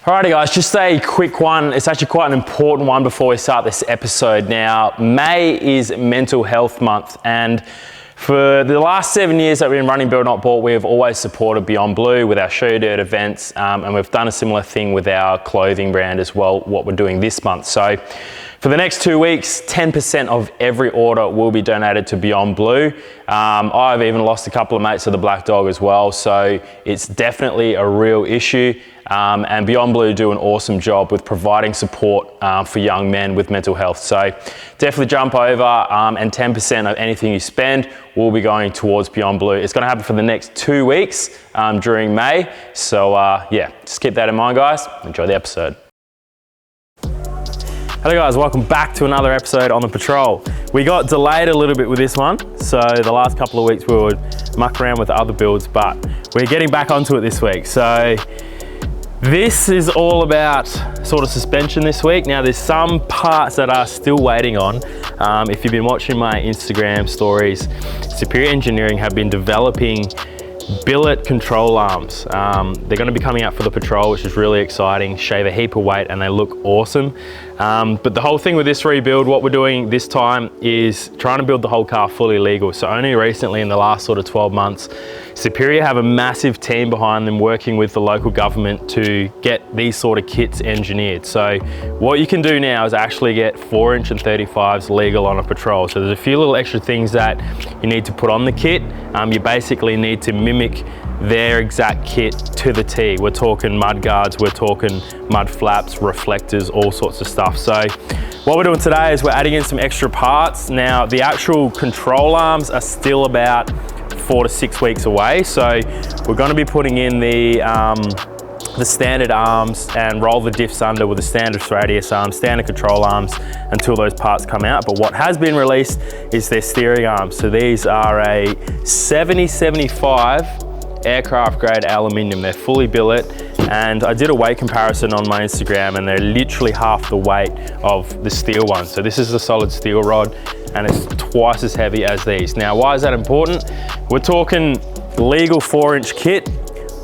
Alrighty guys, just a quick one. It's actually quite an important one before we start this episode. Now, May is Mental Health Month, and for the last 7 years that we've been running Build Not Bought, we have always supported Beyond Blue with our show dirt events, and we've done a similar thing with our clothing brand as well, what we're doing this month. So for the next 2 weeks, 10% of every order will be donated to Beyond Blue. I've even lost a couple of mates to the Black Dog as well, so it's definitely a real issue. And Beyond Blue do an awesome job with providing support for young men with mental health. So definitely jump over, and 10% of anything you spend will be going towards Beyond Blue. It's gonna happen for the next 2 weeks during May. So yeah, just keep that in mind, guys. Enjoy the episode. Hello guys, welcome back to another episode on the patrol. We got delayed a little bit with this one, so the last couple of weeks we would muck around with other builds, but we're getting back onto it this week. So this is all about sort of suspension this week. Now there's some parts that are still waiting on. If you've been watching my Instagram stories, Superior Engineering have been developing billet control arms. They're going to be coming out for the patrol, which is really exciting. Shave a heap of weight and they look awesome. But the whole thing with this rebuild, what we're doing this time is trying to build the whole car fully legal. So only recently in the last sort of 12 months, Superior have a massive team behind them working with the local government to get these sort of kits engineered. So what you can do now is actually get 4-inch and 35s legal on a patrol. So there's a few little extra things that you need to put on the kit. You basically need to mimic their exact kit to the T. We're talking mud guards, we're talking mud flaps, reflectors, all sorts of stuff. So what we're doing today is we're adding in some extra parts. Now the actual control arms are still about 4 to 6 weeks away. So we're going to be putting in the standard arms and roll the diffs under with the standard radius arms, standard control arms until those parts come out. But what has been released is their steering arms. So these are a 70-75 aircraft grade aluminium. They're fully billet, and I did a weight comparison on my Instagram and they're literally half the weight of the steel one. So this is a solid steel rod and it's twice as heavy as these. Now why is that important? We're talking legal 4-inch kit,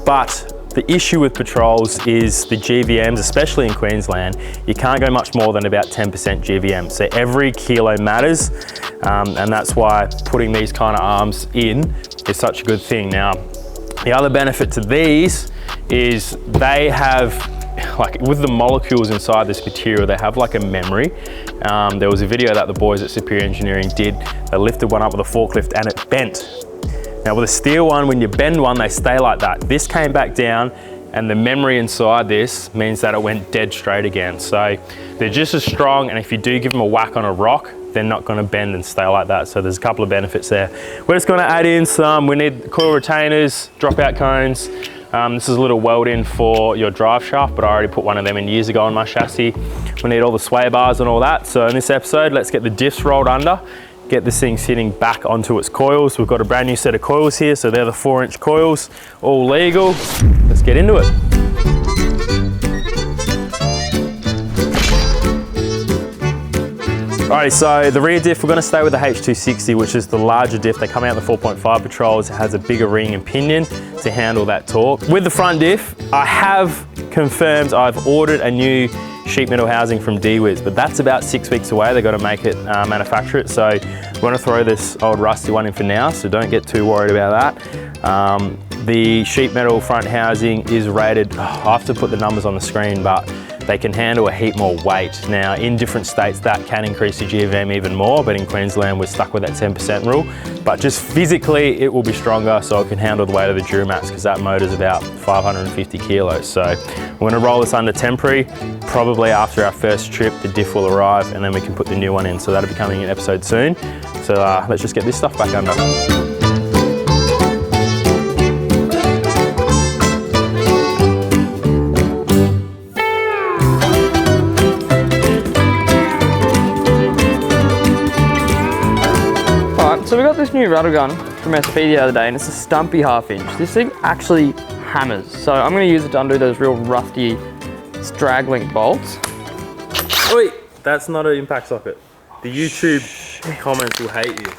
but the issue with patrols is the GVMs, especially in Queensland, you can't go much more than about 10% GVM. So every kilo matters, and that's why putting these kind of arms in is such a good thing. Now, the other benefit to these is they have, like with the molecules inside this material, they have like a memory. There was a video that the boys at Superior Engineering did. They lifted one up with a forklift and it bent. Now with a steel one, when you bend one, they stay like that. This came back down and the memory inside this means that it went dead straight again. So they're just as strong, and if you do give them a whack on a rock, they're not gonna bend and stay like that. So there's a couple of benefits there. We're just gonna add in some, we need coil retainers, dropout cones. This is a little weld in for your drive shaft, but I already put one of them in years ago on my chassis. We need all the sway bars and all that. So in this episode, let's get the diffs rolled under, get this thing sitting back onto its coils. We've got a brand new set of coils here, so they're the 4-inch coils, all legal. Let's get into it. Alrighty, so the rear diff, we're going to stay with the H260, which is the larger diff. They come out in the 4.5 patrols. It has a bigger ring and pinion to handle that torque. With the front diff, I have confirmed I've ordered a new sheet metal housing from D-Wiz, but that's about 6 weeks away. They've got to make it, manufacture it. So we're going to throw this old rusty one in for now, so don't get too worried about that. The sheet metal front housing is rated, I have to put the numbers on the screen, but they can handle a heap more weight. Now in different states that can increase the GVM even more, but in Queensland we're stuck with that 10% rule. But just physically it will be stronger, so it can handle the weight of the Duramax, because that motor's about 550 kilos. So we're gonna roll this under temporary. Probably after our first trip the diff will arrive and then we can put the new one in. So that'll be coming in episode soon. So let's just get this stuff back under. So we got this new rattle gun from SP the other day, and it's a stumpy 1/2 inch. This thing actually hammers. So I'm gonna use it to undo those real rusty straggling bolts. Wait, that's not an impact socket. The YouTube comments will hate you.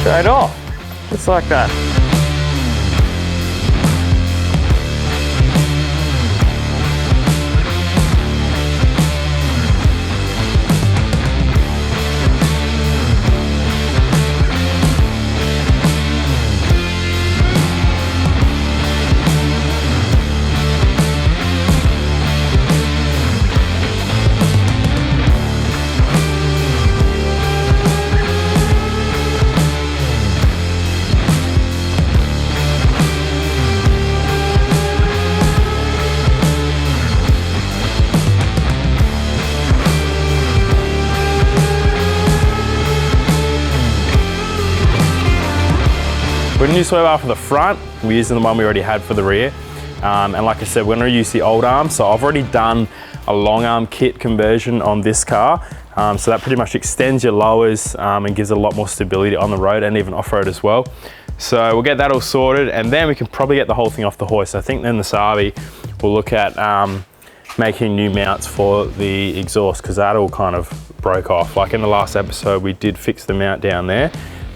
Straight off, just like that. We're gonna do sway bar for the front. We're using the one we already had for the rear. And like I said, we're gonna use the old arm. So I've already done a long arm kit conversion on this car. So that pretty much extends your lowers and gives it a lot more stability on the road and even off-road as well. So we'll get that all sorted, and then we can probably get the whole thing off the hoist. I think then the Savi will look at making new mounts for the exhaust, because that all kind of broke off. Like in the last episode, we did fix the mount down there,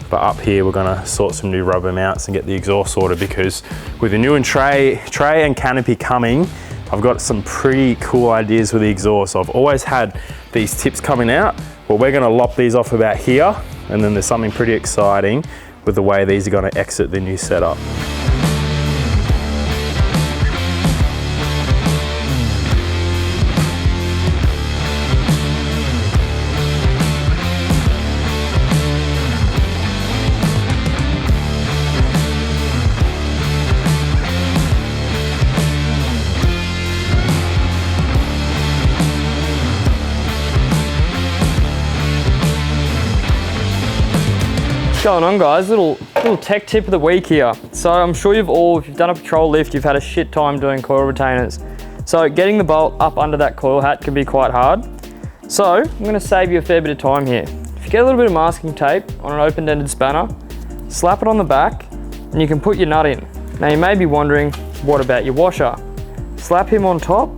but up here we're gonna sort some new rubber mounts and get the exhaust sorted, because with the new tray and canopy coming, I've got some pretty cool ideas with the exhaust. I've always had these tips coming out, but we're gonna lop these off about here, and then there's something pretty exciting with the way these are gonna exit the new setup. Going on, guys, little tech tip of the week here. So I'm sure if you've done a patrol lift, you've had a shit time doing coil retainers. So getting the bolt up under that coil hat can be quite hard. So I'm gonna save you a fair bit of time here. If you get a little bit of masking tape on an open-ended spanner, slap it on the back and you can put your nut in. Now you may be wondering, what about your washer? Slap him on top,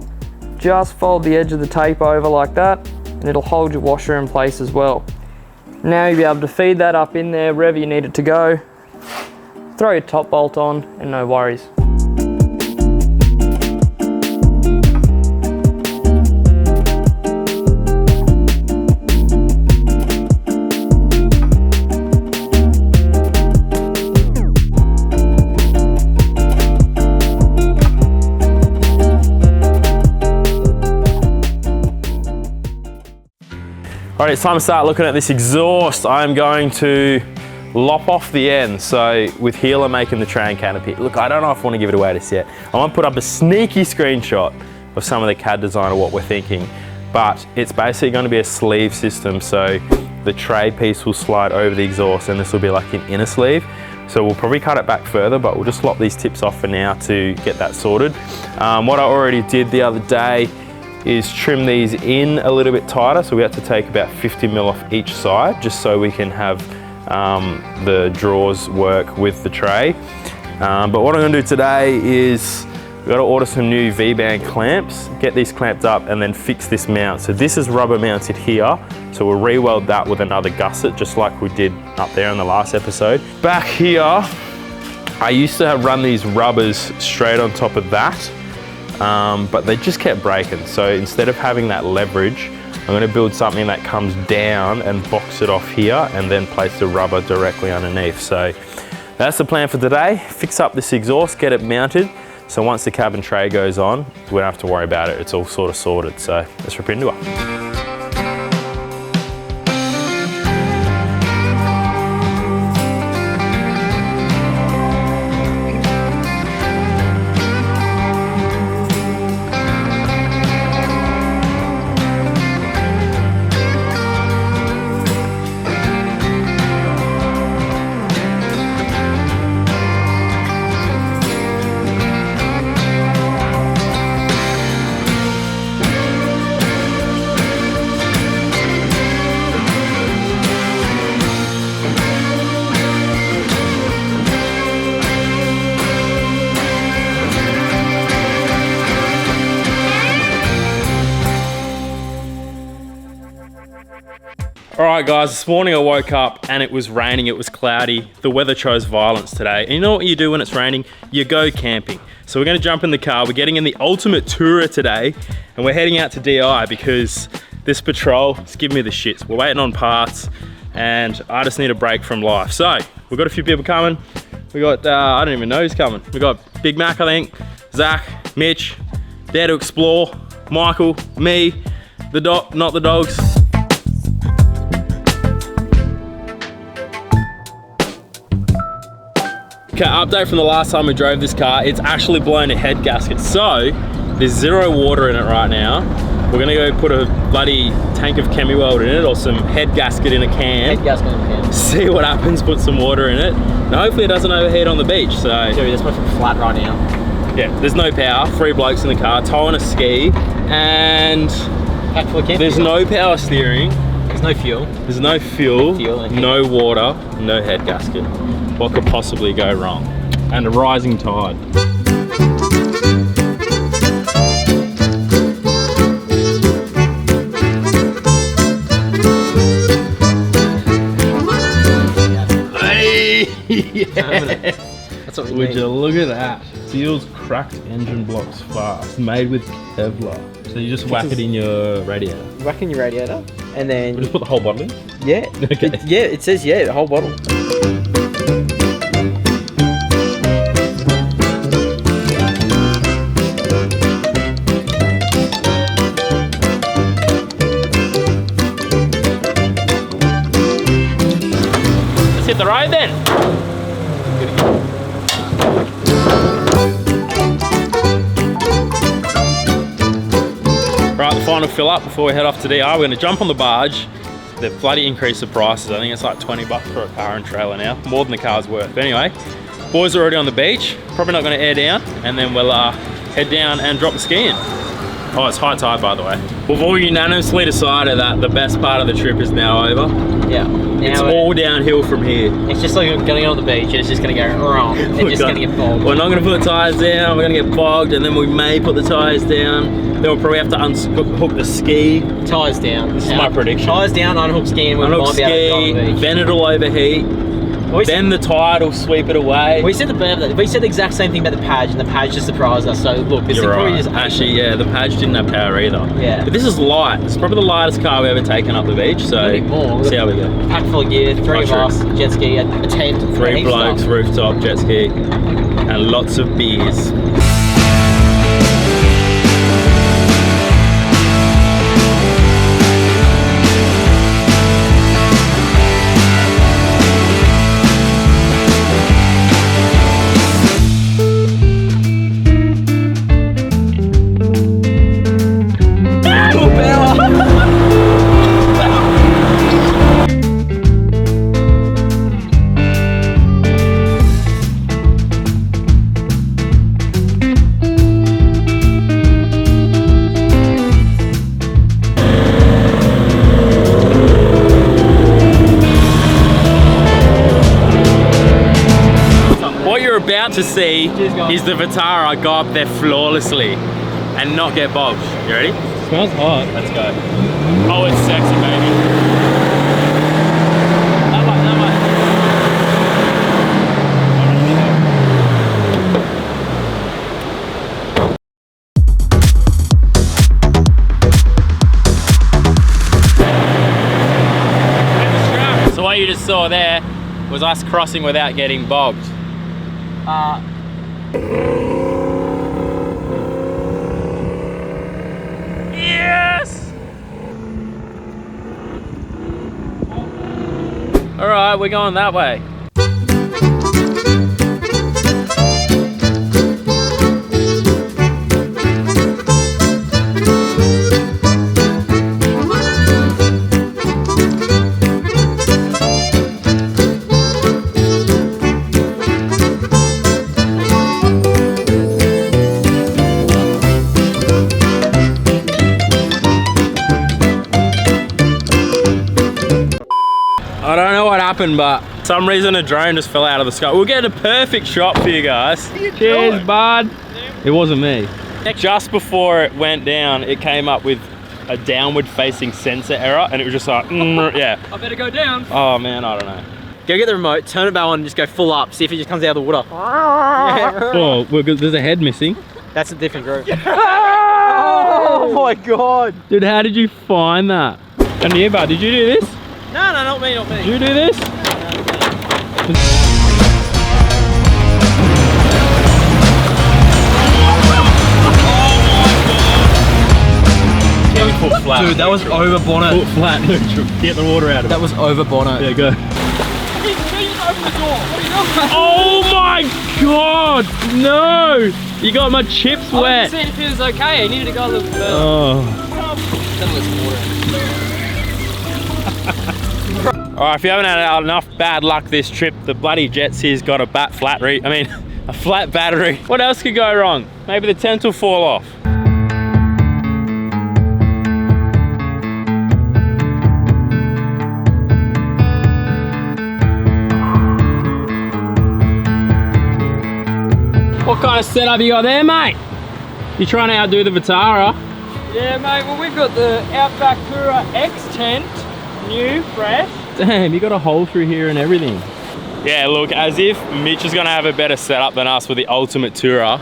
just fold the edge of the tape over like that, and it'll hold your washer in place as well. Now you'll be able to feed that up in there wherever you need it to go. Throw your top bolt on and no worries. All right, it's time to start looking at this exhaust. I'm going to lop off the end. So with Healer making the tray and canopy, look, I don't know if I want to give it away just yet. I want to put up a sneaky screenshot of some of the CAD design of what we're thinking, but it's basically going to be a sleeve system. So the tray piece will slide over the exhaust and this will be like an inner sleeve. So we'll probably cut it back further, but we'll just lop these tips off for now to get that sorted. What I already did the other day is trim these in a little bit tighter. So we have to take about 50 mil off each side, just so we can have the drawers work with the tray. But what I'm gonna do today is we've got to order some new V-band clamps, get these clamped up and then fix this mount. So this is rubber mounted here. So we'll re-weld that with another gusset, just like we did up there in the last episode. Back here, I used to have run these rubbers straight on top of that. But they just kept breaking. So instead of having that leverage, I'm going to build something that comes down and box it off here and then place the rubber directly underneath. So that's the plan for today. Fix up this exhaust, get it mounted. So once the cabin tray goes on, we don't have to worry about it. It's all sort of sorted. So let's rip into it. All right guys, this morning I woke up and it was raining, it was cloudy. The weather chose violence today. And you know what you do when it's raining? You go camping. So we're gonna jump in the car. We're getting in the Ultimate Tourer today and we're heading out to DI because this patrol is giving me the shits. We're waiting on parts and I just need a break from life. So we've got a few people coming. We got, I don't even know who's coming. We got Big Mac, I think, Zach, Mitch, Dare to Explore, Michael, me, the dog, not the dogs. Okay, update from the last time we drove this car, it's actually blown a head gasket. So, there's zero water in it right now. We're gonna go put a bloody tank of Chemi-Weld in it or some head gasket in a can. Head gasket in a can. See what happens, put some water in it. And hopefully it doesn't overheat on the beach. So Dude, that's fucking flat right now. yeah, there's no power, 3 blokes in the car, towing a ski, and Pack full of camping there's stuff. no power steering, There's no fuel. there's no fuel, and heat. no water, no head gasket. What could possibly go wrong? And a rising tide. Yeah. That's what we Would need. you look at that? Seals cracked engine blocks fast, made with Kevlar. So you just whack it in your radiator. Whack in your radiator, and then We'll just put the whole bottle in. yeah, Okay. it says yeah, the whole bottle. Let's hit the road then. Right, the final fill up before we head off to DR. We're going to jump on the barge. They've bloody increased the prices. I think it's like 20 bucks for a car and trailer now, more than the car's worth. But anyway, boys are already on the beach. Probably not going to air down, and then we'll head down and drop the ski in. Oh, it's high tide, by the way. We've all unanimously decided that the best part of the trip is now over. Yeah. It's Now all downhill from here. it's just like going on the beach, and it's just gonna go wrong. It's just gonna get bogged. We're not going to put tyres down, we're going to get bogged, and then we may put the tyres down. Then we'll probably have to unhook the ski. Tires down. This is my prediction. Tires down, unhook ski, and we Unhook might be able to go on ski, the beach. then it'll overheat. We Then the tide will sweep it away. We said the exact same thing about the Padge, and the Padge just surprised us. So look, this You're thing probably right. just Actually, yeah, the Padge didn't have power either. Yeah. But this is light. It's probably the lightest car we've ever taken up the beach. So Maybe more. see how we go. packed full of gear, 3 of true. us, jet ski, a tent, 3 heaps of blokes, stuff. rooftop, jet ski, and lots of beers. What you're about to see is the Vitara go up there flawlessly and not get bogged. You ready? Smells hot. Let's go. Oh, it's sexy, baby. That way, that way. So what you just saw there was us crossing without getting bogged. Yes! All right, we're going that way. I don't know what happened, but for some reason a drone just fell out of the sky. We'll get a perfect shot for you guys. Cheers, bud. It wasn't me. Just before it went down, it came up with a downward facing sensor error, and it was just like, yeah. I better go down. Oh man, I don't know. Go get the remote, turn it back on, and just go full up. See if it just comes out of the water. Oh, there's a head missing. That's a different group. Oh my god! Dude, how did you find that? And yeah, bud, did you do this? No, not me, not me. Did you do this? Foot flat. Dude, that was over bonnet. Foot flat, neutral. Get the water out of it. That was over bonnet. Yeah, go. Oh my god! No! You got my chips wet. See if it was okay. I needed to go a little further. Oh. Alright, if you haven't had enough bad luck this trip, the bloody jet ski's got a flat battery. What else could go wrong? Maybe the tent will fall off. What kind of setup you got there, mate? You trying to outdo the Vitara? Yeah, mate, well, we've got the Outback Tourer X tent, new, fresh. Damn, you got a hole through here and everything. Yeah, look, as if Mitch is gonna have a better setup than us with the Ultimate Tourer.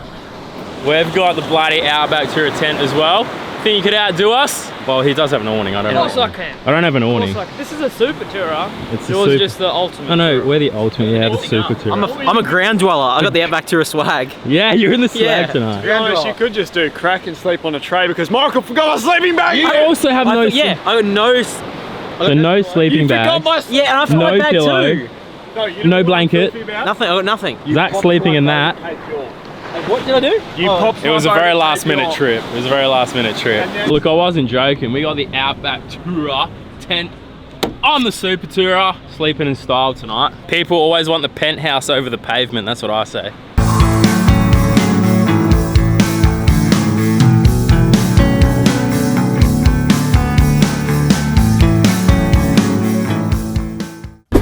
We've got the bloody Outback Tourer tent as well. Think you could outdo us? Well, he does have an awning, I don't know. Of course I can. I don't have an awning. This is a Super Tourer. It's Yours is just the Ultimate. Oh no, we're the Ultimate, yeah, the Super Tourer. I'm a ground dweller. I got the Outback Tourer swag. Yeah, you're in the swag Yeah. tonight. To be honest, you could just do crack and sleep on a tray because Michael forgot my sleeping bag. I also have no Yeah, I got no. So no sleeping bag, Yeah, and I forgot no my bag pillow, too. no blanket. Nothing. I got nothing. Zach sleeping in that. What did I do? You popped It was a my very boat, last take minute off. trip. It was a very last minute trip. And then- Look, I wasn't joking. We got the Outback Tourer tent on the Super Tourer, sleeping in style tonight. People always want the penthouse over the pavement, that's what I say.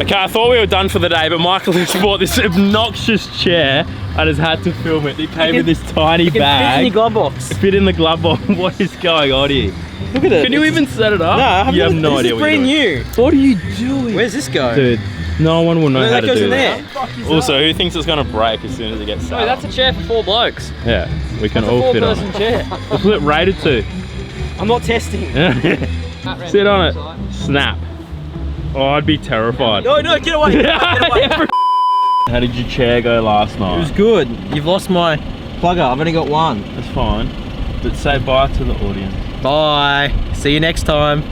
Okay, I thought we were done for the day, but Michael has bought this obnoxious chair and has had to film it. He came with this tiny It can fit in bag. your glove box. Fit in the glove box. What is going on here? Look at it. Can you even set it up? No, I you have no idea This what is you're brand doing. new. What are you doing? Where's this go? Dude, no one will know No, how that to goes do in that. there. Also, who thinks it's going to break as soon as it gets set Oh, that's a chair for 4 blokes. Yeah, we can It's a all fit on 4-person it. chair. What's it rated to? I'm not testing. Sit on it. Snap. Oh, I'd be terrified. No, get away. Get away. How did your chair go last night? It was good. You've lost my plugger. I've only got one. That's fine. But say bye to the audience. Bye. See you next time.